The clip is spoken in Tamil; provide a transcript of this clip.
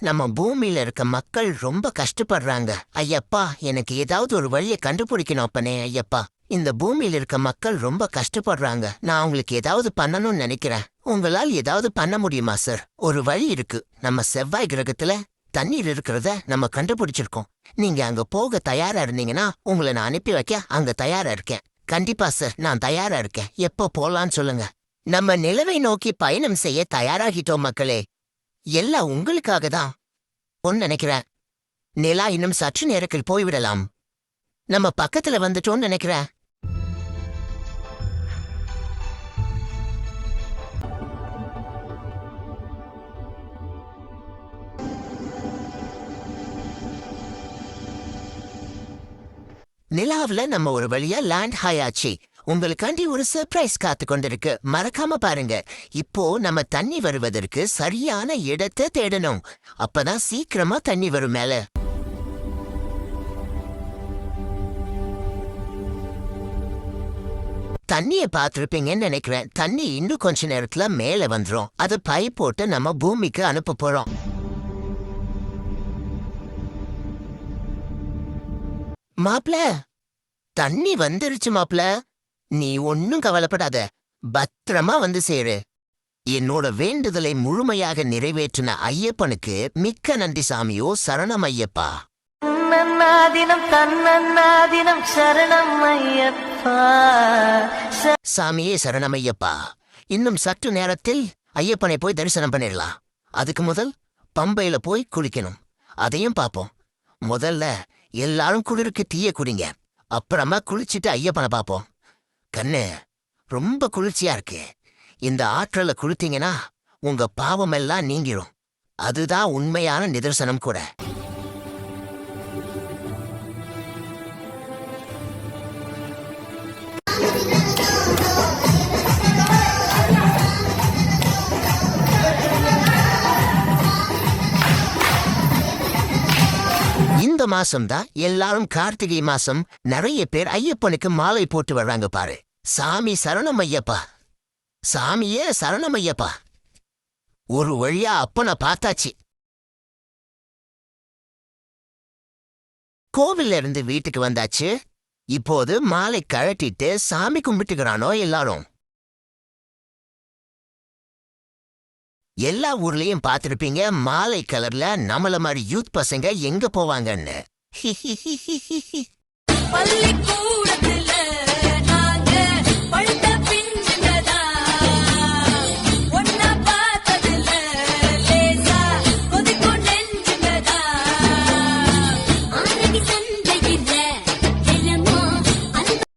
நம்ம பூமியில இருக்க மக்கள் ரொம்ப கஷ்டப்படுறாங்க. ஐயப்பா, எனக்கு ஏதாவது ஒரு வழியை கண்டுபிடிக்கணும் அப்பனே. ஐயப்பா, இந்த பூமியில இருக்க மக்கள் ரொம்ப கஷ்டப்படுறாங்க. நான் அவங்களுக்கு ஏதாவது பண்ணணும்னு நினைக்கிறேன். உங்களால் ஏதாவது பண்ண முடியுமா சார்? ஒரு வழி இருக்கு. நம்ம செவ்வாய் கிரகத்துல தண்ணீர் இருக்கிறத நம்ம கண்டுபிடிச்சிருக்கோம். நீங்க அங்க போக தயாரா இருந்தீங்கன்னா உங்களை நான் அனுப்பி வைக்க அங்க தயாரா இருக்கேன். கண்டிப்பா சார், நான் தயாரா இருக்கேன். எப்போ போலான்னு சொல்லுங்க. நம்ம நிலவை நோக்கி பயணம் செய்ய தயாராகிட்டோம் மக்களே. எல்லாம் உங்களுக்காக தான் நினைக்கிறேன். நிலா இன்னும் சற்று நேரத்தில் போய்விடலாம். நம்ம பக்கத்துல வந்துட்டோம்னு நினைக்கிறேன். நிலாவுல நம்ம ஒரு வழியா லேண்ட் ஆயாச்சு. உங்களுக்காண்டி ஒரு சர்ப்ரைஸ் காத்து கொண்டிருக்கு. மறக்காம பாருங்க. இப்போ நம்ம தண்ணி வருவதற்கு சரியான இடத்தை தேடணும். அப்பதான் சீக்கிரமா தண்ணி வரும் மேல. தண்ணிய பார்த்திருப்பீங்கன்னு நினைக்கிறேன். தண்ணி இன்னும் கொஞ்ச நேரத்துல மேல வந்துரும். அது பைப் போட்டு நம்ம பூமிக்கு அனுப்ப போறோம். மாப்ள, தண்ணி வந்துருச்சு மாப்ள. நீ ஒன்னும் கவலைப்படாத. பத்திரமா வந்து சேரு. என்னோட வேண்டுதலை முழுமையாக நிறைவேற்றின ஐயப்பனுக்கு மிக்க நன்றி சாமியோ. சரணம் ஐயப்பா. சரணம் ஐயப்பா. சாமியே சரணம் ஐயப்பா. இன்னும் சற்று நேரத்தில் ஐயப்பனை போய் தரிசனம் பண்ணிடலாம். அதுக்கு முதல் பம்பையில போய் குளிக்கணும். அதையும் பாப்போம். முதல்ல எல்லாரும் குளிருக்கு தீய குடிங்க. அப்புறமா குளிச்சுட்டு ஐயப்பனை பாப்போம். கண்ணு, ரொம்ப குளிர்ச்சியா இருக்கு. இந்த ஆற்றல குளித்தீங்கன்னா உங்க பாவமெல்லாம் நீங்கிரும். அதுதான் உண்மையான நிதர்சனம் கூட. இந்த மாசம்தான் எல்லாரும் கார்த்திகை மாசம் நிறைய பேர் ஐயப்பனுக்கு மாலை போட்டு வர்றாங்க பாரு. சாமி சரணம் ஐயப்பா. சாமியே சரணம் ஐயப்பா. ஒரு வழியா அப்பனை பார்த்தாச்சு. கோவில்ல இருந்து வீட்டுக்கு வந்தாச்சு. இப்போது மாலை கழட்டிட்டு சாமி கும்பிட்டுக்கிறானோ எல்லாரும். எல்லா ஊர்லயும் பார்த்திருப்பீங்க மாலை கலர்ல நம்மள மாதிரி யூத் பசங்க எங்க போவாங்கன்னு. பள்ளிக்கூடத்து